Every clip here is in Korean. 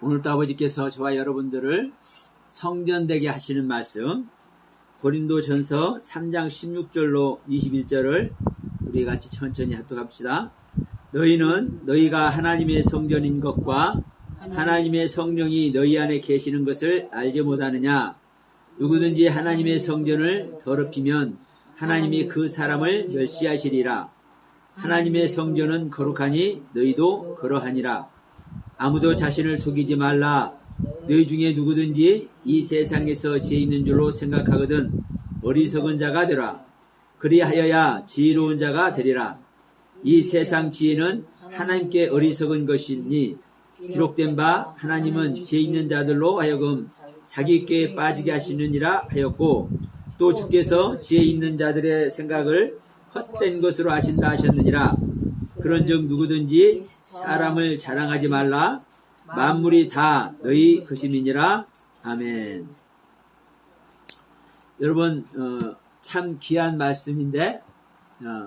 오늘도 아버지께서 저와 여러분들을 성전되게 하시는 말씀 고린도전서 3장 16절로 21절을 우리 같이 천천히 합독합시다. 너희는 너희가 하나님의 성전인 것과 하나님의 성령이 너희 안에 계시는 것을 알지 못하느냐? 누구든지 하나님의 성전을 더럽히면 하나님이 그 사람을 멸시하시리라. 하나님의 성전은 거룩하니 너희도 그러하니라. 아무도 자신을 속이지 말라. 너희 중에 누구든지 이 세상에서 지혜 있는 줄로 생각하거든 어리석은 자가 되라. 그리하여야 지혜로운 자가 되리라. 이 세상 지혜는 하나님께 어리석은 것이니 기록된 바 하나님은 지혜 있는 자들로 하여금 자기 꾀에 빠지게 하시느니라 하였고, 또 주께서 지혜 있는 자들의 생각을 헛된 것으로 아신다 하셨느니라. 그런즉 누구든지 사람을 자랑하지 말라. 만물이 다 너희 것임이니라. 아멘. 여러분, 참 귀한 말씀인데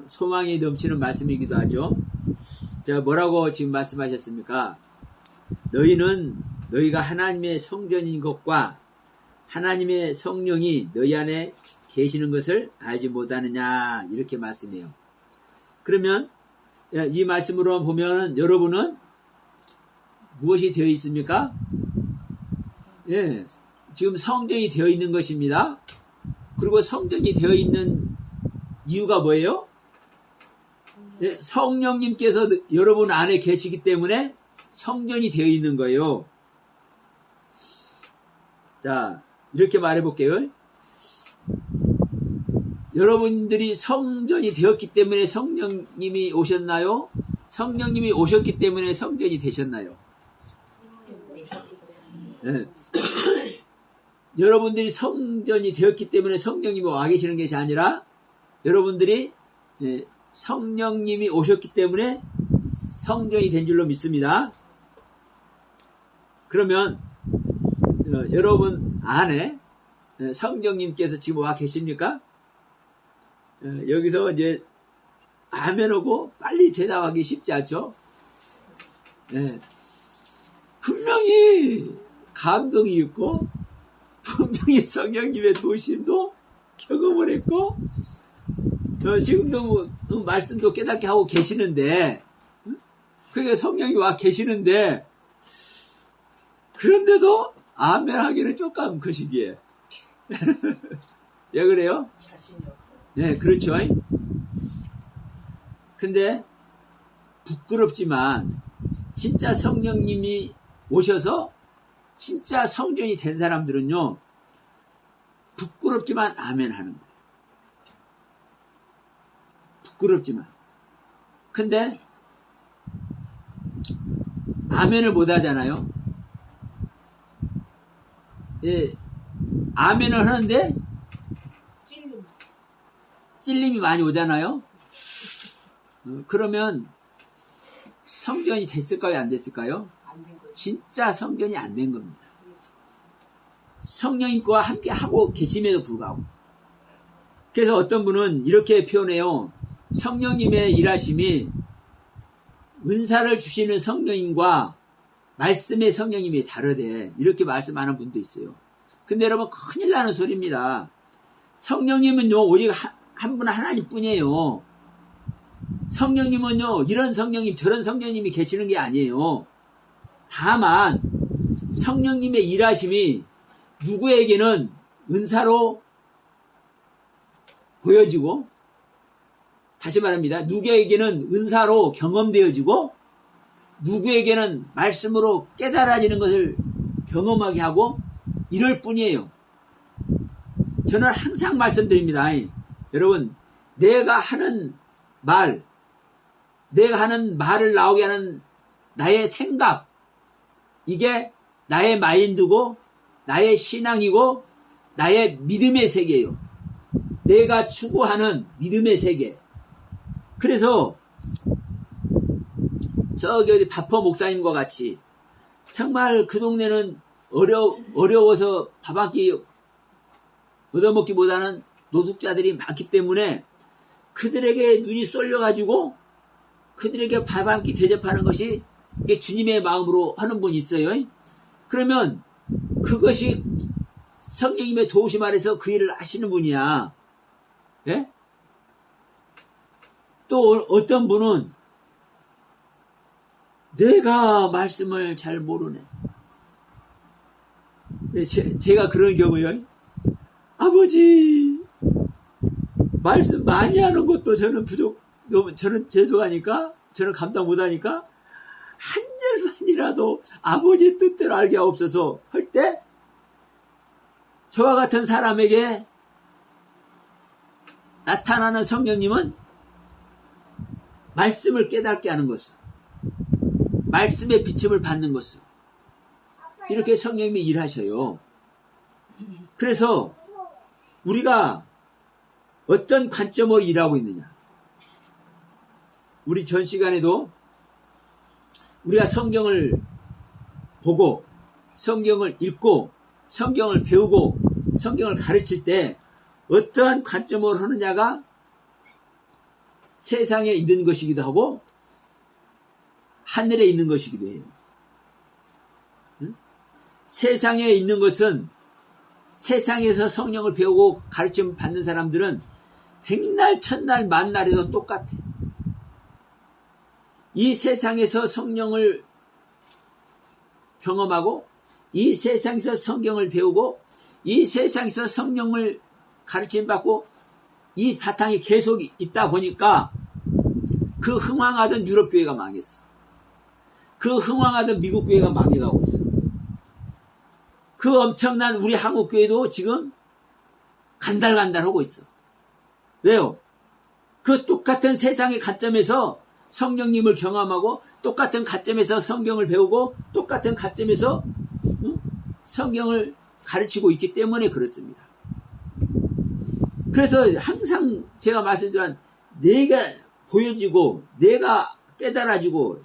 소망이 넘치는 말씀이기도 하죠. 자, 뭐라고 지금 말씀하셨습니까? 너희가 하나님의 성전인 것과 하나님의 성령이 너희 안에 계시는 것을 알지 못하느냐, 이렇게 말씀해요. 그러면 이 말씀으로 보면 여러분은 무엇이 되어 있습니까? 예, 지금 성전이 되어 있는 것입니다. 그리고 성전이 되어 있는 이유가 뭐예요? 예, 성령님께서 여러분 안에 계시기 때문에 성전이 되어 있는 거예요. 자, 이렇게 말해볼게요. 여러분들이 성전이 되었기 때문에 성령님이 오셨나요? 성령님이 오셨기 때문에 성전이 되셨나요? 네. 여러분들이 성전이 되었기 때문에 성령님이 와 계시는 것이 아니라 여러분들이 성령님이 오셨기 때문에 성전이 된 줄로 믿습니다. 그러면 여러분 안에 성령님께서 지금 와 계십니까? 여기서 이제 아멘하고 빨리 대답하기 쉽지 않죠? 네. 분명히 감동이 있고 분명히 성령님의 도우심도 경험을 했고 지금도 말씀도 깨닫게 하고 계시는데, 그러니까 성령이 와 계시는데 그런데도 아멘 하기는 조금 거시기에 왜 그래요? 자신이 없어요. 네, 그렇죠. 근데 부끄럽지만 진짜 성령님이 오셔서 진짜 성전이 된 사람들은요, 부끄럽지만 아멘 하는 거예요. 부끄럽지만. 근데 아멘을 못 하잖아요. 예, 아멘을 하는데 찔림이 많이 오잖아요. 그러면 성전이 됐을까요? 안 됐을까요? 진짜 성전이 안 된 겁니다. 성령님과 함께 하고 계심에도 불구하고. 그래서 어떤 분은 이렇게 표현해요. 성령님의 일하심이 은사를 주시는 성령님과 말씀의 성령님이 다르대. 이렇게 말씀하는 분도 있어요. 근데 여러분, 큰일 나는 소리입니다. 성령님은요, 오직 한 분 하나님 뿐이에요. 성령님은요, 이런 성령님 저런 성령님이 계시는 게 아니에요. 다만 성령님의 일하심이 누구에게는 은사로 보여지고, 다시 말합니다, 누구에게는 은사로 경험되어지고 누구에게는 말씀으로 깨달아지는 것을 경험하게 하고 이럴 뿐이에요. 저는 항상 말씀드립니다. 여러분, 내가 하는 말을 나오게 하는 나의 생각, 이게 나의 마인드고 나의 신앙이고 나의 믿음의 세계예요. 내가 추구하는 믿음의 세계. 그래서 저기 어디 바퍼 목사님과 같이 정말 그 동네는 어려워서 밥 한 끼 얻어먹지 못하는 노숙자들이 많기 때문에 그들에게 눈이 쏠려가지고 그들에게 밥 한 끼 대접하는 것이 이게 주님의 마음으로 하는 분이 있어요. 그러면 그것이 성령님의 도우심 아래서 그 일을 하시는 분이야. 예? 또 어떤 분은 내가 말씀을 잘 모르네. 제가 그런 경우요. 아버지, 말씀 많이 하는 것도 저는 저는 죄송하니까, 저는 감당 못하니까, 한 절만이라도 아버지 뜻대로 알게 하옵소서 할 때, 저와 같은 사람에게 나타나는 성령님은 말씀을 깨닫게 하는 것으로, 말씀의 비침을 받는 것으로, 이렇게 성령님이 일하셔요. 그래서 우리가 어떤 관점으로 일하고 있느냐. 우리 전 시간에도 우리가 성경을 보고 성경을 읽고 성경을 배우고 성경을 가르칠 때 어떠한 관점으로 하느냐가 세상에 있는 것이기도 하고 하늘에 있는 것이기도 해요. 세상에 있는 것은 세상에서 성령을 배우고 가르침 받는 사람들은 백날 천날 만날에도 똑같아. 이 세상에서 성령을 경험하고 이 세상에서 성경을 배우고 이 세상에서 성령을 가르침 받고 이 바탕이 계속 있다 보니까 그 흥왕하던 유럽 교회가 망했어. 그 흥왕하던 미국 교회가 망해가고 있어. 그 엄청난 우리 한국 교회도 지금 간달간달하고 있어. 왜요? 그 똑같은 세상의 관점에서 성령님을 경험하고 똑같은 관점에서 성경을 배우고 똑같은 관점에서 성경을 가르치고 있기 때문에 그렇습니다. 그래서 항상 제가 말씀드린 내가 보여지고 내가 깨달아지고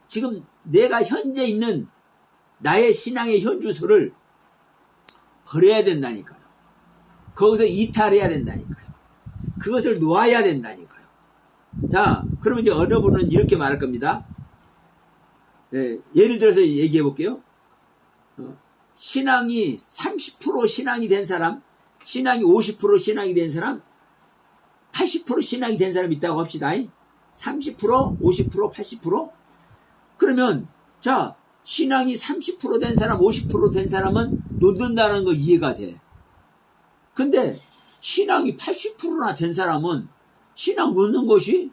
지금 내가 현재 있는 나의 신앙의 현주소를 버려야 된다니까요. 거기서 이탈해야 된다니까요. 그것을 놓아야 된다니까요. 자, 그러면 이제 어느 분은 이렇게 말할 겁니다. 예를 들어서 얘기해 볼게요. 신앙이 30% 신앙이 된 사람, 신앙이 50% 신앙이 된 사람, 80% 신앙이 된 사람이 있다고 합시다. 30%, 50%, 80%? 그러면 자, 신앙이 30% 된 사람, 50% 된 사람은 놓는다는 거 이해가 돼. 근데 신앙이 80%나 된 사람은 신앙 놓는 것이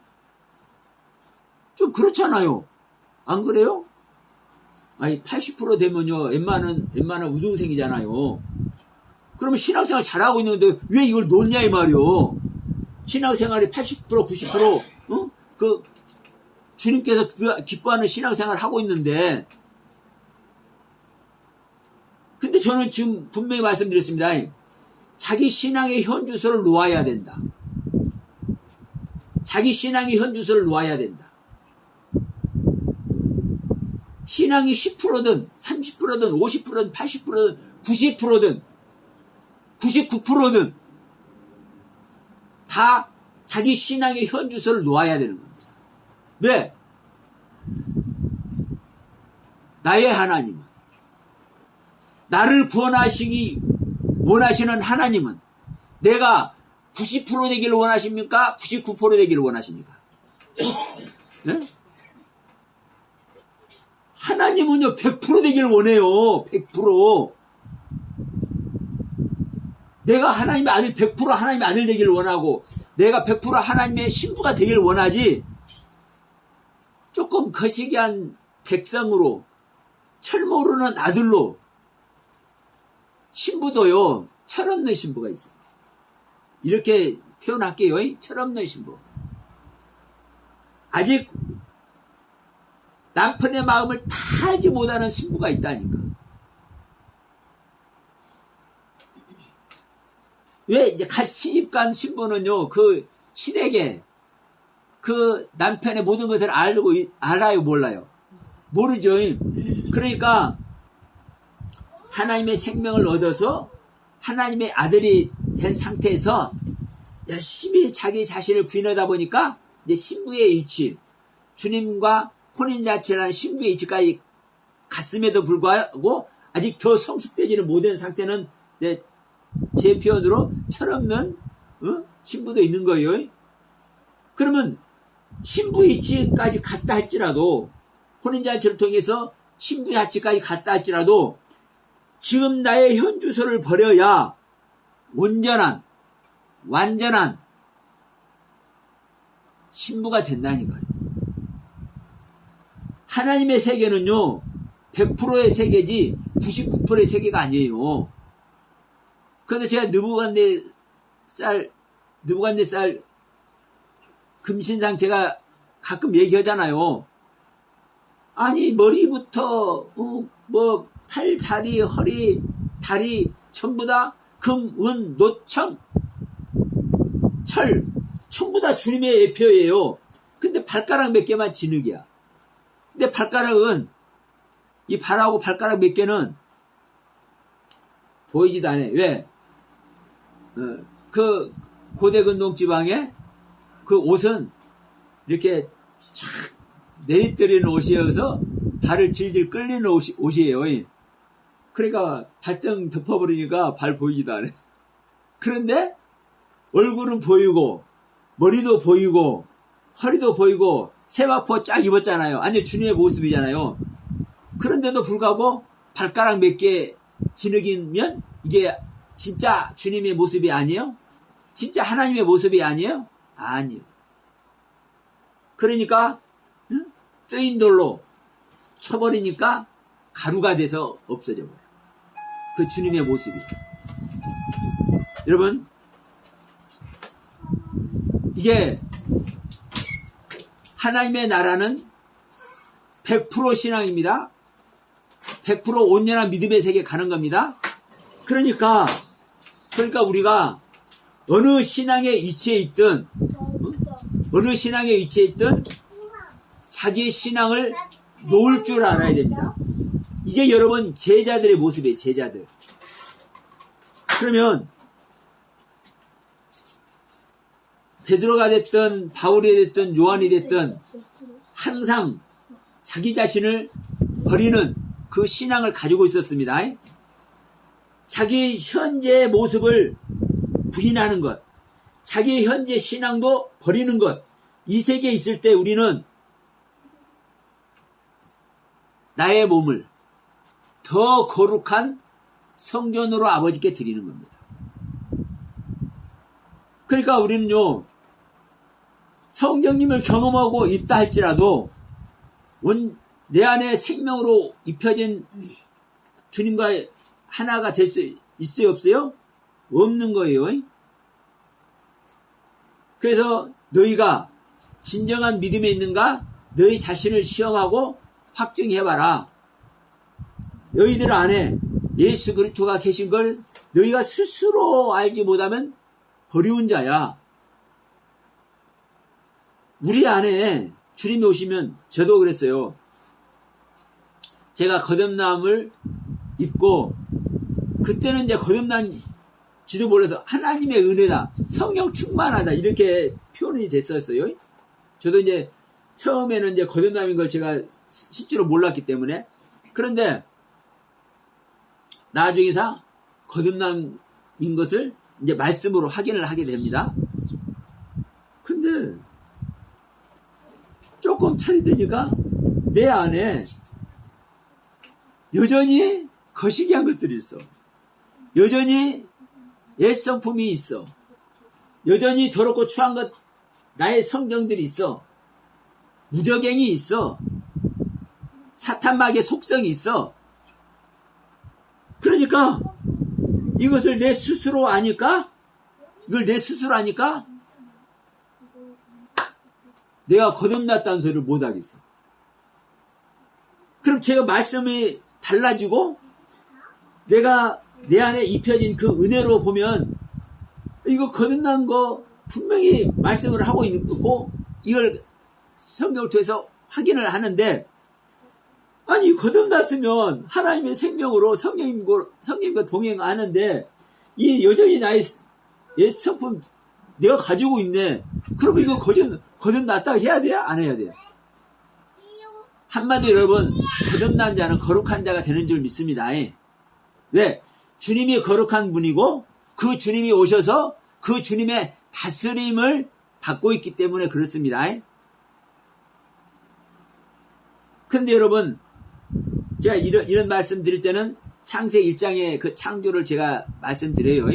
좀 그렇잖아요. 안 그래요? 아니 80% 되면요 웬만한 우등생이잖아요. 그러면 신앙생활 잘하고 있는데 왜 이걸 놓냐 이 말이요. 신앙생활이 80% 90% 그 주님께서 기뻐하는 신앙생활을 하고 있는데, 근데 저는 지금 분명히 말씀드렸습니다. 자기 신앙의 현주소를 놓아야 된다. 자기 신앙의 현주소를 놓아야 된다. 신앙이 10%든 30%든 50%든 80%든 90%든 99%든 다 자기 신앙의 현주소를 놓아야 되는 겁니다. 왜? 나의 하나님은, 나를 구원하시기 원하시는 하나님은 내가 90% 되기를 원하십니까? 99% 되기를 원하십니까? 네? 하나님은요 100% 되기를 원해요. 100%. 내가 하나님의 아들 100% 하나님의 아들 되기를 원하고 내가 100% 하나님의 신부가 되기를 원하지, 조금 거시기한 백성으로 철 모르는 아들로 신부도요 철없는 신부가 있어요. 이렇게 표현할게요. 철없는 신부. 아직 남편의 마음을 다 알지 못하는 신부가 있다니까. 왜 이제 갓 시집간 신부는요 그 시댁에 그 남편의 모든 것을 알아요 몰라요? 모르죠. 그러니까 하나님의 생명을 얻어서 하나님의 아들이 된 상태에서 열심히 자기 자신을 부인하다 보니까 이제 신부의 이치, 주님과 혼인자체라는 신부의 이치까지 갔음에도 불구하고 아직 더 성숙되지는 못한 상태는 제 표현으로 철없는 신부도 있는 거예요. 그러면 신부 이치까지 갔다 할지라도 혼인잔치를 통해서 신부 이치까지 갔다 할지라도 지금 나의 현 주소를 버려야 온전한 완전한 신부가 된다니까요. 하나님의 세계는요 100%의 세계지 99%의 세계가 아니에요. 그래서 제가 느부갓네살 금신상 제가 가끔 얘기하잖아요. 아니 머리부터 뭐 팔, 다리, 허리, 다리 전부 다 금, 은, 노청, 철 전부 다 주님의 예표예요. 근데 발가락 몇 개만 진흙이야. 근데 발가락은 이 발하고 발가락 몇 개는 보이지도 않아. 왜? 그 고대 근동 지방에 그 옷은 이렇게 쫙 내리뜨리는 옷이어서 발을 질질 끌리는 옷이에요. 그러니까 발등 덮어버리니까 발 보이지도 않아. 그런데 얼굴은 보이고 머리도 보이고 허리도 보이고 세마포 쫙 입었잖아요. 완전 주님의 모습이잖아요. 그런데도 불구하고 발가락 몇 개 진흙이면 이게 진짜 주님의 모습이 아니에요? 진짜 하나님의 모습이 아니에요? 아니요. 그러니까 뜨인 돌로 쳐버리니까 가루가 돼서 없어져 버려요. 그 주님의 모습이. 여러분 이게 하나님의 나라는 100% 신앙입니다. 100% 온전한 믿음의 세계에 가는 겁니다. 그러니까 우리가 어느 신앙의 위치에 있든 자기의 신앙을 놓을 줄 알아야 됩니다. 이게 여러분 제자들의 모습이에요. 제자들. 그러면 베드로가 됐든 바울이 됐든 요한이 됐든 항상 자기 자신을 버리는 그 신앙을 가지고 있었습니다. 자기 현재의 모습을 부인하는 것, 자기 현재 신앙도 버리는 것, 이 세계에 있을 때 우리는 나의 몸을 더 거룩한 성전으로 아버지께 드리는 겁니다. 그러니까 우리는요, 성령님을 경험하고 있다 할지라도 내 안에 생명으로 입혀진 주님과 하나가 될 수 있어요, 없어요? 없는 거예요. 그래서 너희가 진정한 믿음에 있는가? 너희 자신을 시험하고 확증해봐라. 너희들 안에 예수 그리스도가 계신 걸 너희가 스스로 알지 못하면 버리운 자야. 우리 안에 주님이 오시면 저도 그랬어요. 제가 거듭남을 입고 그때는 이제 거듭난지도 몰라서 하나님의 은혜다, 성령 충만하다 이렇게 표현이 됐었어요. 저도 이제 처음에는 이제 거듭남인 걸 제가 실제로 몰랐기 때문에. 그런데 나중에서 거듭남인 것을 이제 말씀으로 확인을 하게 됩니다. 근데 조금 차리더니까 내 안에 여전히 거시기한 것들이 있어. 여전히 옛성품이 있어. 여전히 더럽고 추한 것, 나의 성경들이 있어. 무저갱이 있어. 사탄마귀의 속성이 있어. 그러니까 이것을 내 스스로 아니까? 이걸 내 스스로 아니까? 내가 거듭났다는 소리를 못하겠어. 그럼 제가 말씀이 달라지고 내가 내 안에 입혀진 그 은혜로 보면 이거 거듭난 거 분명히 말씀을 하고 있는 거고 이걸 성경을 통해서 확인을 하는데, 아니 거듭났으면 하나님의 생명으로 성령님과 동행하는데 이 여전히 나의 옛 성품 내가 가지고 있네. 그러면 이거 거듭났다고 해야 돼요? 안 해야 돼요? 한마디로 여러분, 거듭난 자는 거룩한 자가 되는 줄 믿습니다. 왜? 주님이 거룩한 분이고 그 주님이 오셔서 그 주님의 다스림을 받고 있기 때문에 그렇습니다. 근데 여러분, 제가 이런 말씀 드릴 때는 창세기 1장의 그 창조를 제가 말씀드려요.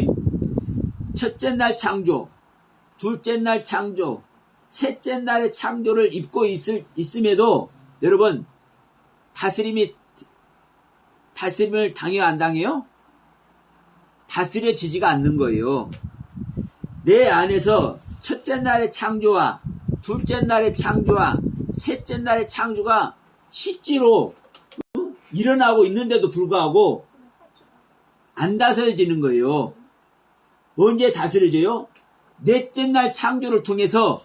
첫째 날 창조, 둘째 날 창조, 셋째 날의 창조를 입고 있음에도 여러분, 다스림을 당해요, 안 당해요? 다스려지지가 않는 거예요. 내 안에서 첫째 날의 창조와 둘째 날의 창조와 셋째 날의 창조가 실제로 일어나고 있는데도 불구하고 안 다스려지는 거예요. 언제 다스려져요? 넷째 날 창조를 통해서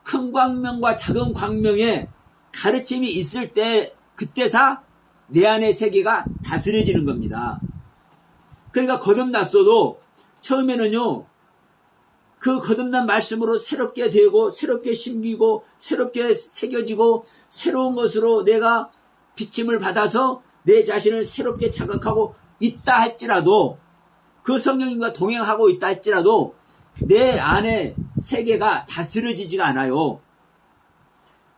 큰 광명과 작은 광명의 가르침이 있을 때 그때사 내 안의 세계가 다스려지는 겁니다. 그러니까 거듭났어도 처음에는요, 그 거듭난 말씀으로 새롭게 되고 새롭게 심기고 새롭게 새겨지고 새로운 것으로 내가 비침을 받아서 내 자신을 새롭게 자각하고 있다 할지라도, 그 성령님과 동행하고 있다 할지라도 내 안의 세계가 다스려지지가 않아요.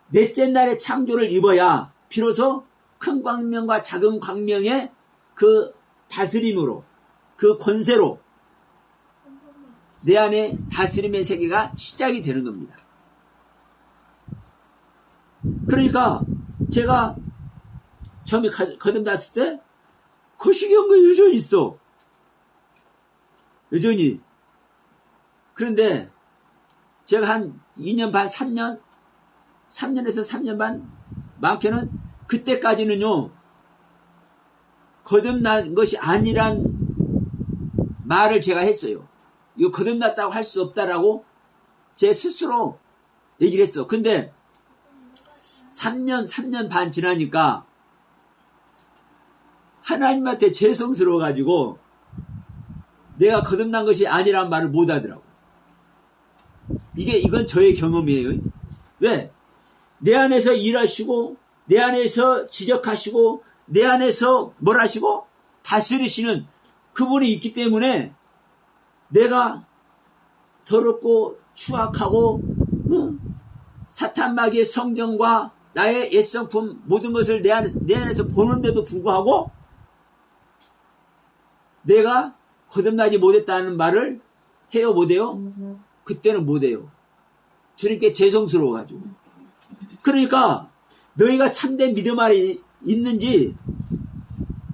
넷째 날의 창조를 입어야 비로소 큰 광명과 작은 광명의 그 다스림으로, 그 권세로 내 안에 다스림의 세계가 시작이 되는 겁니다. 그러니까 제가 처음에 거듭났을 때 거시기한 여전히 있어. 여전히. 그런데 제가 한 2년 반, 3년에서 3년 반, 많게는 그때까지는요, 거듭난 것이 아니란 말을 제가 했어요. 이거 거듭났다고 할 수 없다라고 제 스스로 얘기를 했어. 근데 3년 반 지나니까 하나님한테 죄송스러워가지고 내가 거듭난 것이 아니란 말을 못 하더라고. 이건 저의 경험이에요. 왜? 내 안에서 일하시고, 내 안에서 지적하시고, 내 안에서 뭘 하시고? 다스리시는 그분이 있기 때문에 내가 더럽고 추악하고, 사탄 마귀의 성정과 나의 옛성품 모든 것을 내 안에서 보는데도 불구하고 내가 거듭나지 못했다는 말을 해요, 못해요? 그때는 못해요. 주님께 죄송스러워가지고. 그러니까 너희가 참된 믿음 안에 있는지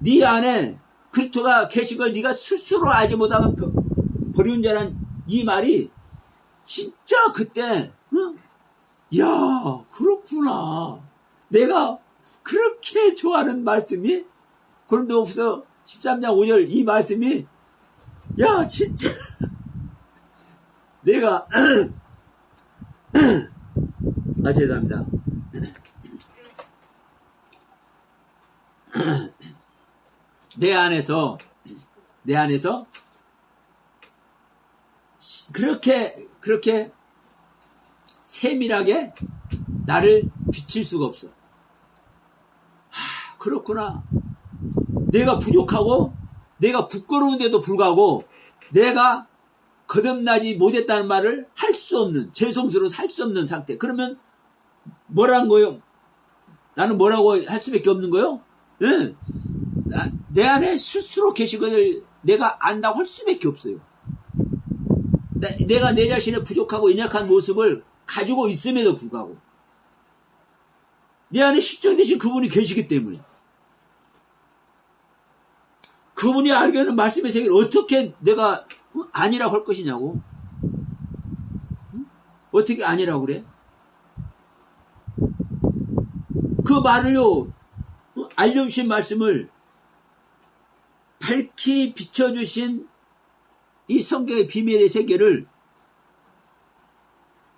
네 안에 그리스도가 계신 걸 네가 스스로 알지 못하면 버리운 자란 이 말이 진짜 그때 야, 그렇구나. 내가 그렇게 좋아하는 말씀이 고린도후서 13장 5절 이 말씀이 야, 진짜 내가 죄송합니다. 내 안에서 그렇게 세밀하게 나를 비칠 수가 없어. 그렇구나. 내가 부족하고 내가 부끄러운데도 불구하고 내가 거듭나지 못했다는 말을 할 수 없는, 죄송스러워서 할 수 없는 상태. 그러면 뭐라는 거예요? 나는 뭐라고 할 수밖에 없는 거예요? 네. 내 안에 스스로 계신 것을 내가 안다고 할 수밖에 없어요. 내가 내 자신의 부족하고 연약한 모습을 가지고 있음에도 불구하고 내 안에 실존 되신 그분이 계시기 때문에 그분이 알게 하는 말씀의 세계를 어떻게 내가 아니라고 할 것이냐고. 어떻게 아니라고 그래? 그 말을요, 알려주신 말씀을 밝히 비춰주신 이 성경의 비밀의 세계를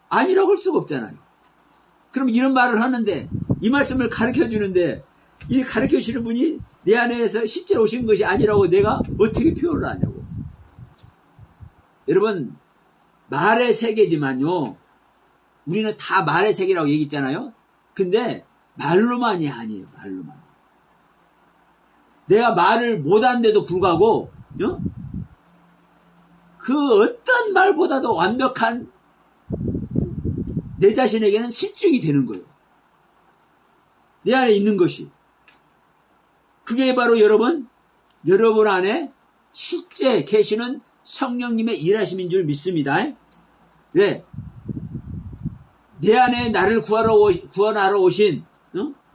아니라고 할 수가 없잖아요. 그럼 이런 말을 하는데, 이 말씀을 가르쳐 주는데, 이 가르쳐 주시는 분이 내 안에서 실제로 오신 것이 아니라고 내가 어떻게 표현을 하냐고. 여러분, 말의 세계지만요, 우리는 다 말의 세계라고 얘기했잖아요. 근데 말로만이 아니에요. 말로만. 내가 말을 못하는데도 불구하고 그 어떤 말보다도 완벽한 내 자신에게는 실증이 되는 거예요. 내 안에 있는 것이. 그게 바로 여러분 안에 실제 계시는 성령님의 일하심인 줄 믿습니다. 왜? 내 안에 나를 구원하러 오신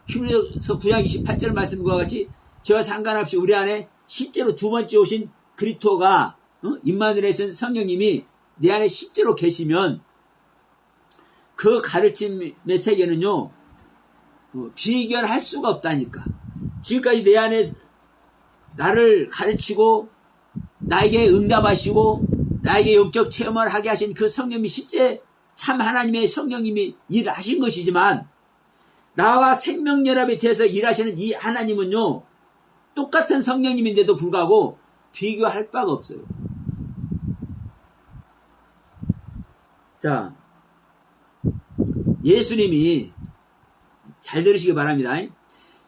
히브리서 9장 28절 말씀과 같이 저와 상관없이 우리 안에 실제로 두 번째 오신 그리스도가 임마누엘에 쓴 성령님이 내 안에 실제로 계시면 그 가르침의 세계는요 비교할 수가 없다니까. 지금까지 내 안에 나를 가르치고 나에게 응답하시고 나에게 영적 체험을 하게 하신 그 성령님이 실제 참 하나님의 성령님이 일하신 것이지만 나와 생명연합에 대해서 일하시는 이 하나님은요 똑같은 성령님인데도 불구하고 비교할 바가 없어요. 자, 예수님이 잘 들으시기 바랍니다.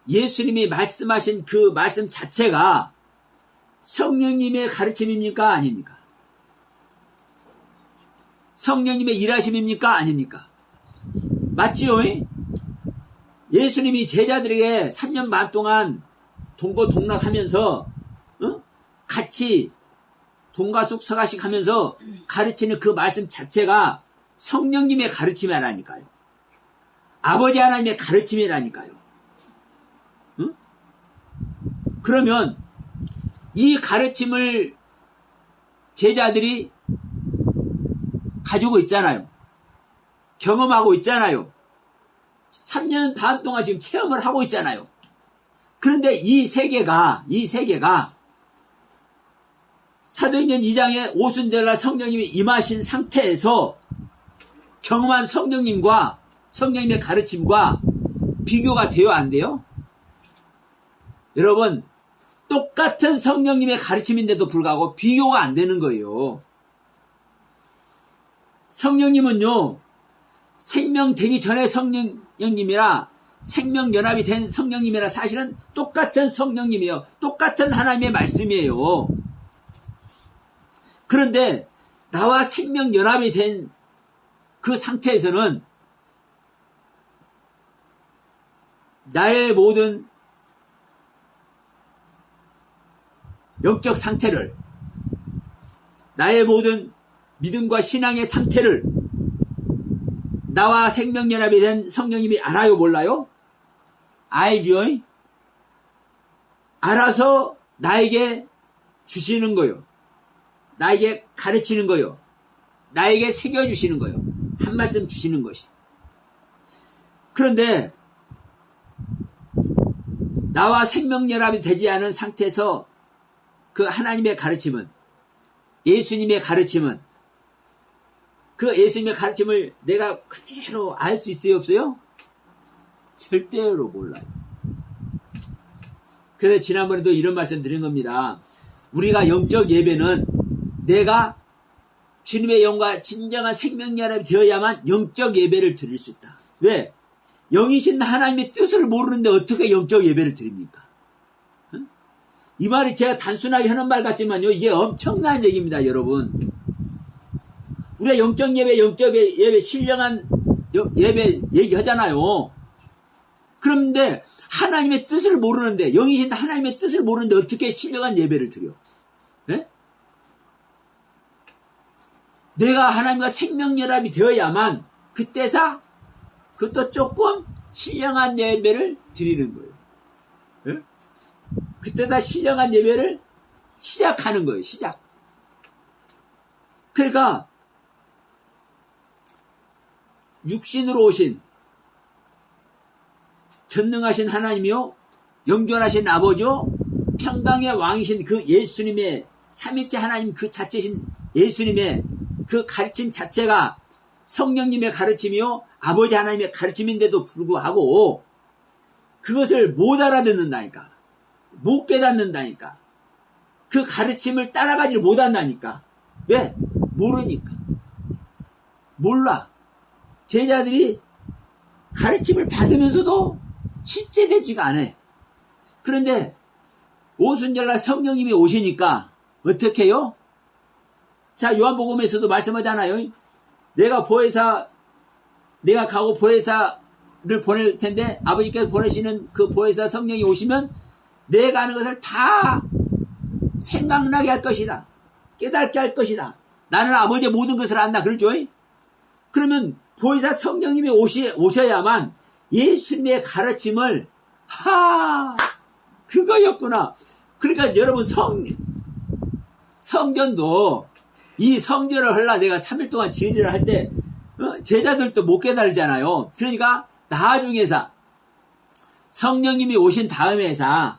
예수님이 말씀하신 그 말씀 자체가 성령님의 가르침입니까? 아닙니까? 성령님의 일하심입니까? 아닙니까? 맞지요? 예수님이 제자들에게 3년 반 동안 동고동락하면서 같이 동가숙서가식 하면서 가르치는 그 말씀 자체가 성령님의 가르침이라니까요. 아버지 하나님의 가르침이라니까요. 그러면 이 가르침을 제자들이 가지고 있잖아요. 경험하고 있잖아요. 3년 반 동안 지금 체험을 하고 있잖아요. 그런데 이 세계가 사도행전 2장에 오순절날 성령님이 임하신 상태에서 경험한 성령님과 성령님의 가르침과 비교가 돼요? 안 돼요? 여러분, 똑같은 성령님의 가르침인데도 불구하고 비교가 안 되는 거예요. 성령님은요, 생명되기 전에 성령님이라 생명연합이 된 성령님이라 사실은 똑같은 성령님이에요. 똑같은 하나님의 말씀이에요. 그런데 나와 생명연합이 된 그 상태에서는 나의 모든 영적 상태를, 나의 모든 믿음과 신앙의 상태를 나와 생명연합이 된 성령님이 알아요? 몰라요? 알죠? 알아서 나에게 주시는 거요. 나에게 가르치는 거요. 나에게 새겨주시는 거요. 한 말씀 주시는 것이. 그런데 나와 생명연합이 되지 않은 상태에서 그 하나님의 가르침은, 예수님의 가르침은, 그 예수님의 가르침을 내가 그대로 알 수 있어요? 없어요? 절대로 몰라요. 그래서 지난번에도 이런 말씀 드린 겁니다. 우리가 영적 예배는 내가 주님의 영과 진정한 생명연합이 되어야만 영적 예배를 드릴 수 있다. 왜? 영이신 하나님의 뜻을 모르는데 어떻게 영적 예배를 드립니까? 이 말이 제가 단순하게 하는 말 같지만요, 이게 엄청난 얘기입니다, 여러분. 우리가 영적 예배, 신령한 예배 얘기하잖아요. 그런데 하나님의 뜻을 모르는데, 영이신 하나님의 뜻을 모르는데 어떻게 신령한 예배를 드려? 네? 내가 하나님과 생명연합이 되어야만 그때서 그것도 조금 신령한 예배를 드리는 거예요. 네? 그때다 신령한 예배를 시작하는 거예요. 시작. 그러니까 육신으로 오신 전능하신 하나님이요, 영존하신 아버지요, 평강의 왕이신 그 예수님의 삼위일체 하나님 그 자체신 예수님의 그 가르침 자체가 성령님의 가르침이요, 아버지 하나님의 가르침인데도 불구하고 그것을 못 알아듣는다니까. 못 깨닫는다니까. 그 가르침을 따라가지를 못한다니까. 왜? 모르니까. 몰라. 제자들이 가르침을 받으면서도 실제되지가 않아요. 그런데 오순절날 성령님이 오시니까 어떻게 해요? 자, 요한복음에서도 말씀하잖아요. 내가 가고 보혜사를 보낼 텐데 아버지께서 보내시는 그 보혜사 성령이 오시면 내가 하는 것을 다 생각나게 할 것이다. 깨닫게 할 것이다. 나는 아버지의 모든 것을 안다. 그러죠? 그러면 보혜사 성령님이 오셔야만 예수님의 가르침을 그거였구나. 그러니까 여러분 성전도 이 성전을 하려 내가 3일 동안 지리를 할 때 제자들도 못 깨달잖아요. 그러니까 나중에서 성령님이 오신 다음에서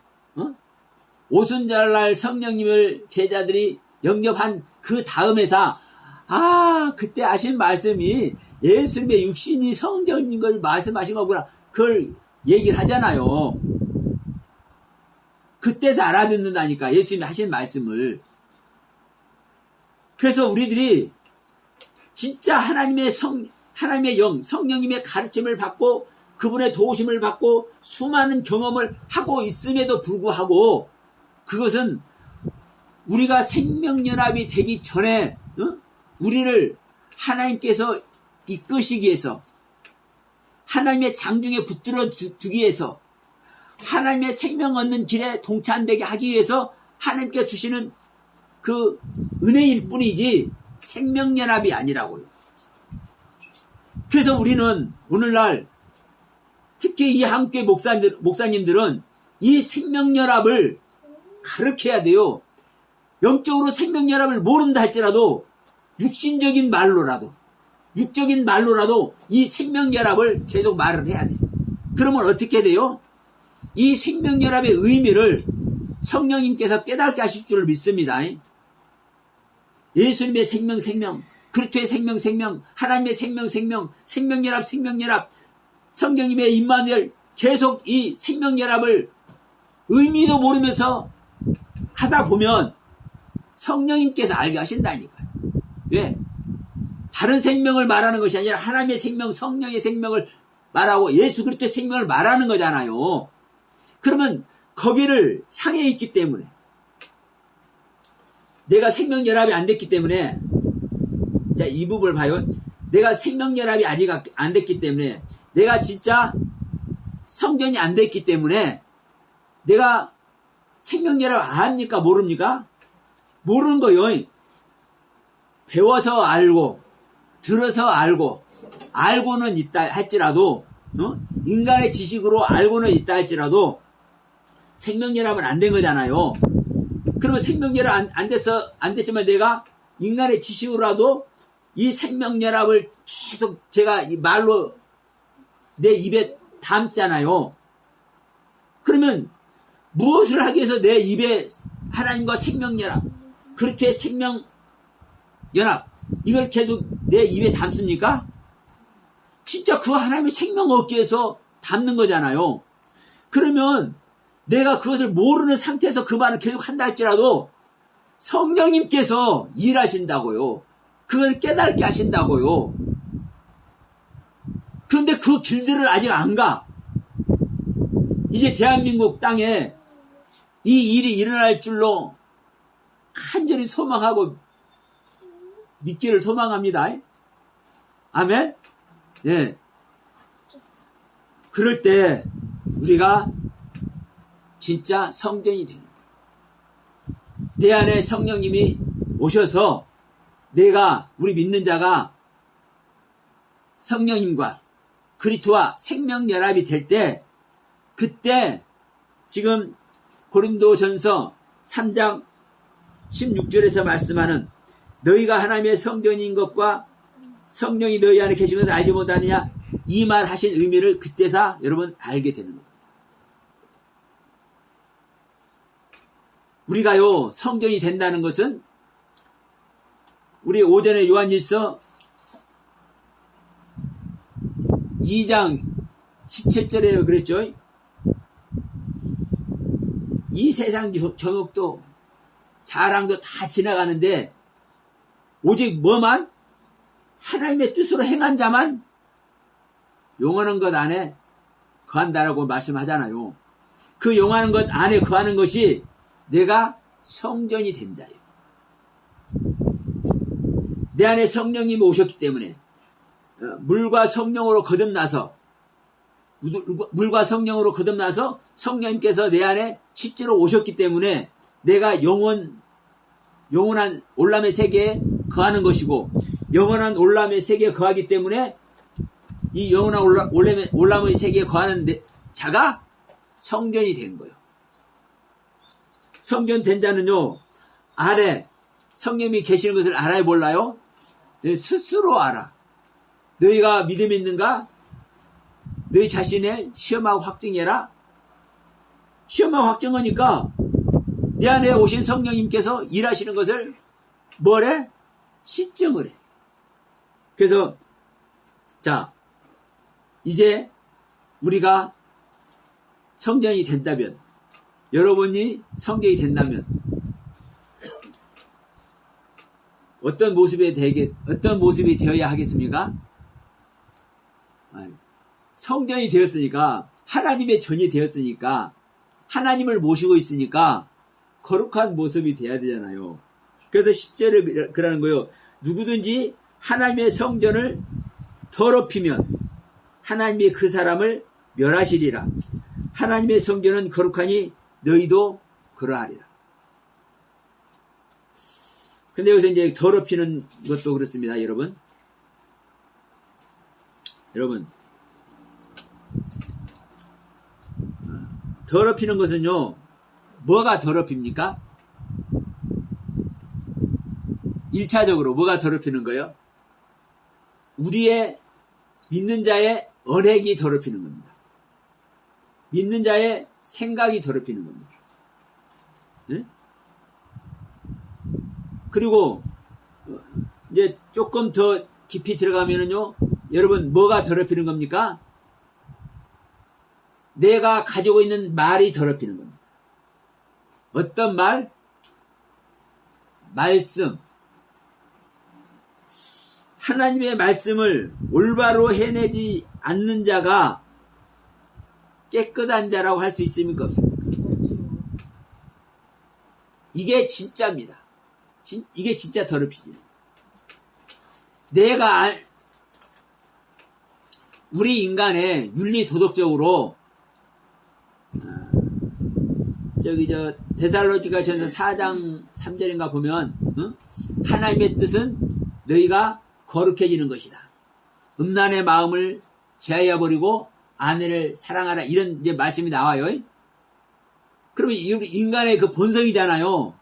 오순절날 성령님을 제자들이 영접한 그 다음에서 그때 하신 말씀이 예수님의 육신이 성전인 걸 말씀하신 거구나. 그걸 얘기를 하잖아요. 그때서 알아듣는다니까, 예수님이 하신 말씀을. 그래서 우리들이 진짜 하나님의 영, 성령님의 가르침을 받고 그분의 도우심을 받고 수많은 경험을 하고 있음에도 불구하고 그것은 우리가 생명연합이 되기 전에 우리를 하나님께서 이끄시기 위해서, 하나님의 장중에 붙들어 두기 위해서, 하나님의 생명 얻는 길에 동참되게 하기 위해서 하나님께서 주시는 그 은혜일 뿐이지 생명연합이 아니라고요. 그래서 우리는 오늘날 특히 이 한국교회 목사님들은 이 생명연합을 가르쳐야 돼요. 영적으로 생명연합을 모른다 할지라도 육적인 말로라도 이 생명연합을 계속 말을 해야 돼요. 그러면 어떻게 돼요? 이 생명연합의 의미를 성령님께서 깨닫게 하실 줄 믿습니다. 예수님의 생명, 그리스도의 생명, 하나님의 생명연합, 성령님의 임마누엘, 계속 이 생명연합을 의미도 모르면서 하다 보면 성령님께서 알게 하신다니까요. 왜? 다른 생명을 말하는 것이 아니라 하나님의 생명, 성령의 생명을 말하고 예수 그리스도의 생명을 말하는 거잖아요. 그러면 거기를 향해 있기 때문에, 내가 생명연합이 안 됐기 때문에, 자, 이 부분을 봐요. 내가 생명연합이 아직 안 됐기 때문에, 내가 진짜 성전이 안 됐기 때문에 내가 생명연합 압니까? 모릅니까? 모르는 거요. 배워서 알고 들어서 알고는 있다 할지라도, 인간의 지식으로 알고는 있다 할지라도 생명연합은 안 된 거잖아요. 그러면 생명연합 안 됐지만 내가 인간의 지식으로라도 이 생명연합을 계속 제가 이 말로 내 입에 담잖아요. 그러면 무엇을 하기 위해서 내 입에 하나님과 생명연합, 그렇게 생명연합, 이걸 계속 내 입에 담습니까? 진짜 그 하나님의 생명 얻기 위해서 담는 거잖아요. 그러면 내가 그것을 모르는 상태에서 그 말을 계속 한다 할지라도 성령님께서 일하신다고요. 그걸 깨닫게 하신다고요. 그런데 그 길들을 아직 안 가. 이제 대한민국 땅에 이 일이 일어날 줄로 간절히 소망하고 믿기를 소망합니다. 아멘? 네. 그럴 때 우리가 진짜 성전이 되는 거예요. 내 안에 성령님이 오셔서 우리 믿는 자가 성령님과 그리스도와 생명연합이 될 때, 그때 지금 고린도전서 3장 16절에서 말씀하는 너희가 하나님의 성전인 것과 성령이 너희 안에 계신 것을 알지 못하느냐, 이 말 하신 의미를 그때서 여러분 알게 되는 겁니다. 우리가요 성전이 된다는 것은, 우리 오전에 요한일서 2장 17절에 그랬죠. 이 세상 정욕도 자랑도 다 지나가는데 오직 뭐만? 하나님의 뜻으로 행한 자만 영원한 것 안에 거한다라고 말씀하잖아요. 그 영원한 것 안에 거하는 것이 내가 성전이 된 자예요. 내 안에 성령님이 오셨기 때문에 물과 성령으로 거듭나서 성령님께서 내 안에 실제로 오셨기 때문에 내가 영원한 올람의 세계에 거하는 것이고, 영원한 올람의 세계에 거하기 때문에 이 영원한 올람의 세계에 거하는 자가 성전이 된 거예요. 성전 된 자는요, 안에 성령님이 계시는 것을 알아야 몰라요? 스스로 알아. 너희가 믿음이 있는가? 너희 자신을 시험하고 확증해라. 시험하고 확증하니까 내 안에 오신 성령님께서 일하시는 것을 뭐래? 실증을 해. 그래서 자, 이제 우리가 성전이 된다면, 여러분이 성전이 된다면 어떤 모습이 되어야 하겠습니까? 성전이 되었으니까, 하나님의 전이 되었으니까, 하나님을 모시고 있으니까 거룩한 모습이 돼야 되잖아요. 그래서 10절에 그러는 거예요. 누구든지 하나님의 성전을 더럽히면 하나님이 그 사람을 멸하시리라. 하나님의 성전은 거룩하니 너희도 그러하리라. 근데 여기서 이제 더럽히는 것도 그렇습니다, 여러분. 더럽히는 것은요, 뭐가 더럽힙니까? 1차적으로 뭐가 더럽히는 거예요? 우리의 믿는 자의 언행이 더럽히는 겁니다. 믿는 자의 생각이 더럽히는 겁니다. 네? 그리고 이제 조금 더 깊이 들어가면은요, 여러분 뭐가 더럽히는 겁니까? 내가 가지고 있는 말이 더럽히는 겁니다. 어떤 말? 말씀. 하나님의 말씀을 올바로 해내지 않는 자가 깨끗한 자라고 할 수 있습니까? 없습니까? 이게 진짜입니다. 이게 진짜 더럽히지. 우리 인간의 윤리 도덕적으로 데살로니가 전서 4장 3절인가 보면, 하나님의 뜻은 너희가 거룩해지는 것이다. 음란의 마음을 제하여 버리고 아내를 사랑하라. 이런 이제 말씀이 나와요. 그러면 인간의 그 본성이잖아요.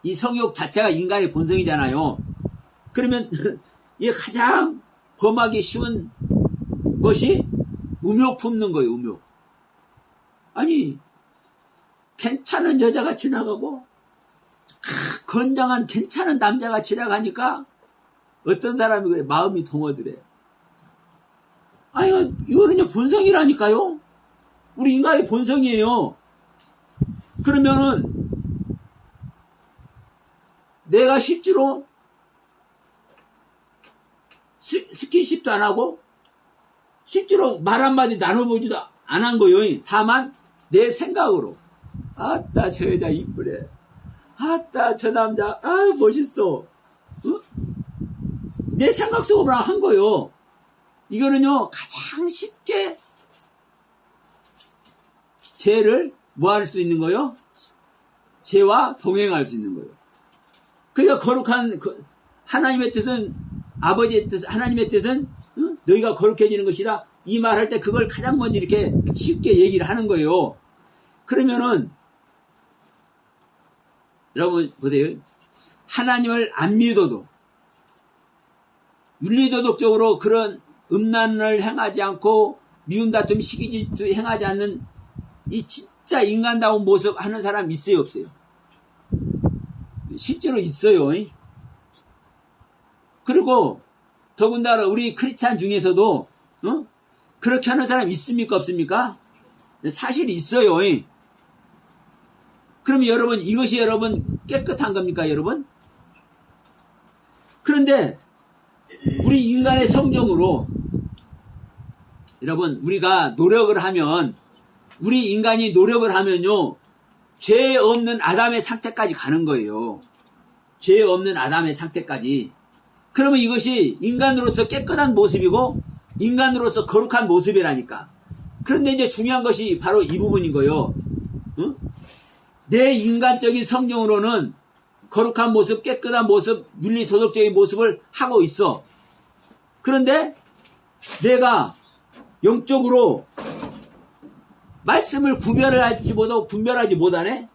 이 성욕 자체가 인간의 본성이잖아요. 그러면 이게 가장 범하기 쉬운 것이 음욕 품는 거예요. 음욕. 아니, 괜찮은 여자가 지나가고 건장한 괜찮은 남자가 지나가니까 어떤 사람이 그래, 마음이 동어들해. 아니, 이거는요 본성이라니까요. 우리 인간의 본성이에요. 그러면은 내가 실제로 스킨십도 안 하고 실제로 말 한마디 나눠보지도 안 한 거예요. 다만 내 생각으로, 아따 저 여자 이쁘네, 아따 저 남자 멋있어, 내 생각 속으로 한 거예요. 이거는요 가장 쉽게 죄를 뭐 할 수 있는 거예요? 죄와 동행할 수 있는 거예요. 그러니까 거룩한 하나님의 뜻은, 아버지의 뜻, 하나님의 뜻은 너희가 거룩해지는 것이라, 이 말 할 때 그걸 가장 먼저 이렇게 쉽게 얘기를 하는 거예요. 그러면은 여러분 보세요. 하나님을 안 믿어도 윤리도덕적으로 그런 음란을 행하지 않고 미움 다툼 시기질투 행하지 않는 이 진짜 인간다운 모습 하는 사람 있어요, 없어요? 실제로 있어요. 그리고 더군다나 우리 크리스찬 중에서도 그렇게 하는 사람 있습니까, 없습니까? 사실 있어요. 그러면 여러분, 이것이 여러분 깨끗한 겁니까, 여러분? 그런데 우리 인간의 성정으로 여러분, 우리가 노력을 하면, 우리 인간이 노력을 하면요, 죄 없는 아담의 상태까지 가는 거예요. 죄 없는 아담의 상태까지. 그러면 이것이 인간으로서 깨끗한 모습이고, 인간으로서 거룩한 모습이라니까. 그런데 이제 중요한 것이 바로 이 부분인 거예요. 응? 내 인간적인 성령으로는 거룩한 모습, 깨끗한 모습, 윤리 도덕적인 모습을 하고 있어. 그런데 내가 영적으로 말씀을 구별하지 못하고 분별하지 못하네?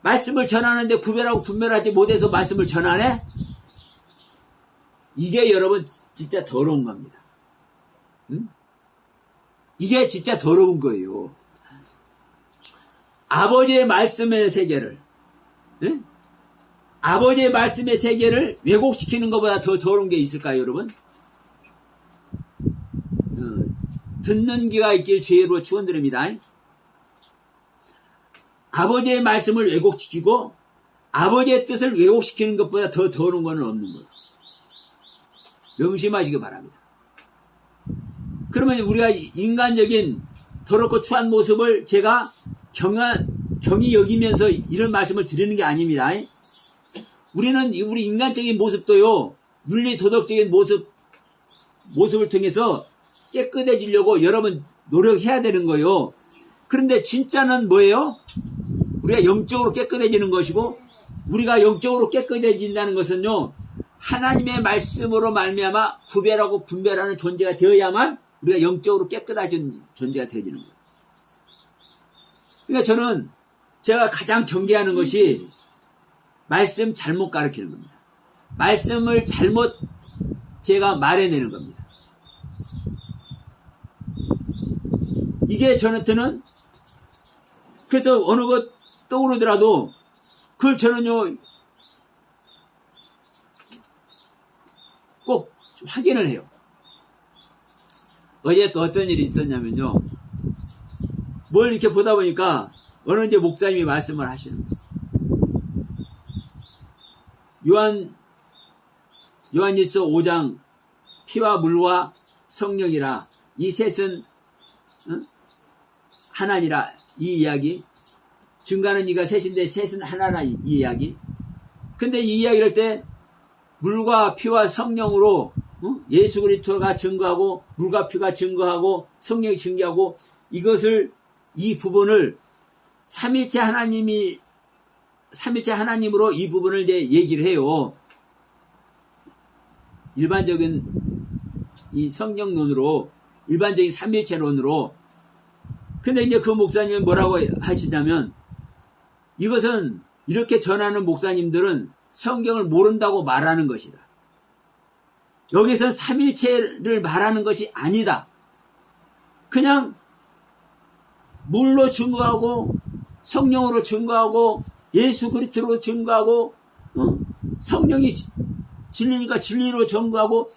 말씀을 전하는데 구별하고 분별하지 못해서 말씀을 전하네? 이게 여러분 진짜 더러운 겁니다. 응? 이게 진짜 더러운 거예요. 아버지의 말씀의 세계를, 응? 아버지의 말씀의 세계를 왜곡시키는 것보다 더 더러운 게 있을까요, 여러분? 듣는 귀가 있길 주의로 축원드립니다. 아버지의 말씀을 왜곡시키고 아버지의 뜻을 왜곡시키는 것보다 더 더러운 것은 없는 거예요. 명심하시기 바랍니다. 그러면 우리가 인간적인 더럽고 추한 모습을 제가 경히 여기면서 이런 말씀을 드리는 게 아닙니다. 우리는 우리 인간적인 모습도요, 윤리 도덕적인 모습을 통해서 깨끗해지려고 여러분 노력해야 되는 거예요. 그런데 진짜는 뭐예요? 우리가 영적으로 깨끗해지는 것이고, 우리가 영적으로 깨끗해진다는 것은요, 하나님의 말씀으로 말미암아 구별하고 분별하는 존재가 되어야만 우리가 영적으로 깨끗해진 존재가 되어지는 거예요. 그러니까 저는 제가 가장 경계하는 것이 말씀 잘못 가르치는 겁니다. 말씀을 잘못 제가 말해내는 겁니다. 이게 저한테는, 그래서 어느 것 떠오르더라도 그걸 저는요 꼭 확인을 해요. 어제 또 어떤 일이 있었냐면요, 뭘 이렇게 보다 보니까 어느 이제 목사님이 말씀을 하시는 거예요. 요한일서 5장 피와 물과 성령이라 이 셋은 하나니라, 이 이야기. 증거하는 이가 셋인데 셋은 하나라, 이 이야기. 근데 이 이야기를 할 때 물과 피와 성령으로 예수 그리스도가 증거하고 물과 피가 증거하고 성령이 증거하고, 이 부분을 삼위일체 하나님으로 이 부분을 이제 얘기를 해요. 일반적인 이 성경론으로, 일반적인 삼위일체론으로. 근데 이제 그 목사님은 뭐라고 하시냐면, 이것은 이렇게 전하는 목사님들은 성경을 모른다고 말하는 것이다. 여기서는 삼위일체를 말하는 것이 아니다. 그냥 물로 증거하고 성령으로 증거하고 예수 그리스도로 증거하고 성령이 진리니까 진리로 증거하고,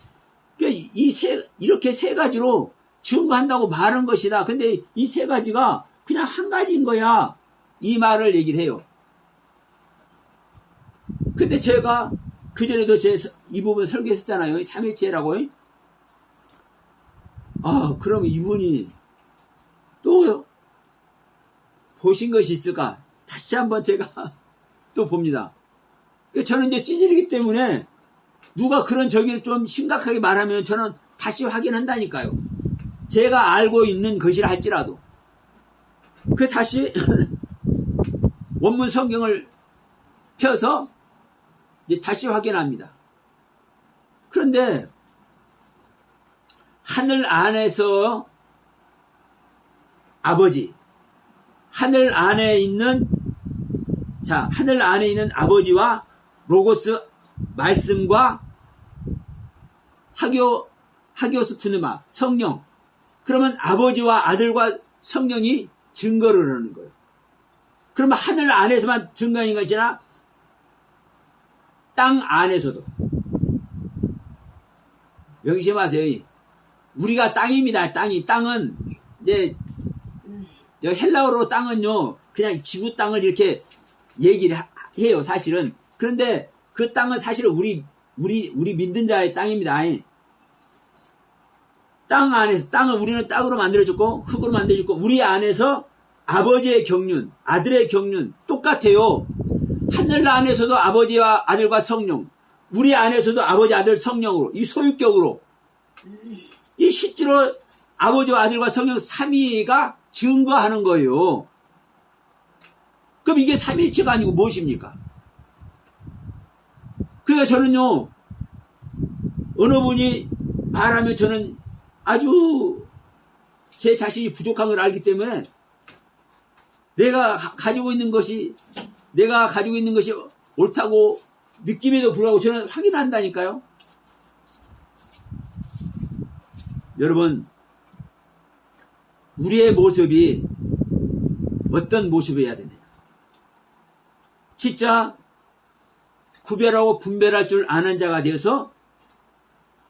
이렇게 세 가지로 증거한다고 말한 것이다. 근데 이 세 가지가 그냥 한 가지인 거야. 이 말을 얘기를 해요. 근데 제가 그전에도 이 부분 설교했었잖아요. 삼일체라고. 그럼 이분이 또 보신 것이 있을까? 다시 한번 제가 또 봅니다. 저는 이제 찌질이기 때문에 누가 그런 저기를 좀 심각하게 말하면 저는 다시 확인한다니까요. 제가 알고 있는 것이라 할지라도. 다시 원문 성경을 펴서 이제 다시 확인합니다. 그런데 하늘 안에서 아버지, 하늘 안에 있는 아버지와 로고스 말씀과 하기오스 푸누마 성령, 그러면 아버지와 아들과 성령이 증거를 하는 거예요. 그러면 하늘 안에서만 증거하는 것이 아니라 땅 안에서도. 명심하세요. 우리가 땅입니다. 땅은 이제 헬라어로 땅은요, 그냥 지구 땅을 이렇게 얘기를 해요, 사실은. 그런데 그 땅은 사실은 우리 믿는 자의 땅입니다. 땅 안에서, 땅을 우리는 땅으로 만들어졌고 흙으로 만들어졌고 우리 안에서 아버지의 경륜, 아들의 경륜 똑같아요. 하늘 안에서도 아버지와 아들과 성령, 우리 안에서도 아버지, 아들, 성령으로, 이 소유격으로, 이 실제로 아버지와 아들과 성령 삼위가 증거하는 거예요. 그럼 이게 삼위일체가 아니고 무엇입니까? 그러니까 저는요, 어느 분이 말하면 저는 아주 제 자신이 부족한 걸 알기 때문에 내가 가지고 있는 것이 옳다고 느낌에도 불구하고 저는 확인한다니까요. 여러분, 우리의 모습이 어떤 모습이어야 되느냐. 진짜 구별하고 분별할 줄 아는 자가 되어서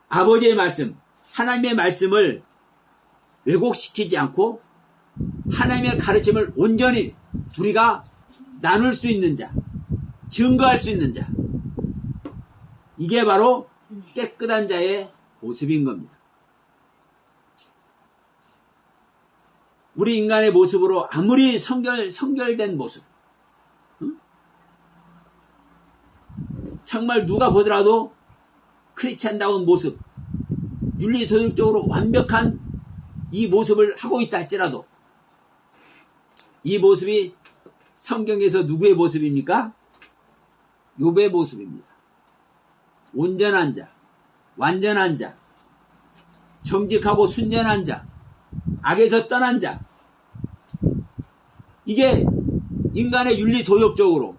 아버지의 말씀, 하나님의 말씀을 왜곡시키지 않고 하나님의 가르침을 온전히 우리가 나눌 수 있는 자, 증거할 수 있는 자, 이게 바로 깨끗한 자의 모습인 겁니다. 우리 인간의 모습으로 아무리 성결된 모습, 정말 누가 보더라도 크리스찬다운 모습, 윤리도덕적으로 완벽한 이 모습을 하고 있다 할지라도 이 모습이 성경에서 누구의 모습입니까? 욥의 모습입니다. 온전한 자, 완전한 자, 정직하고 순전한 자, 악에서 떠난 자. 이게 인간의 윤리도덕적으로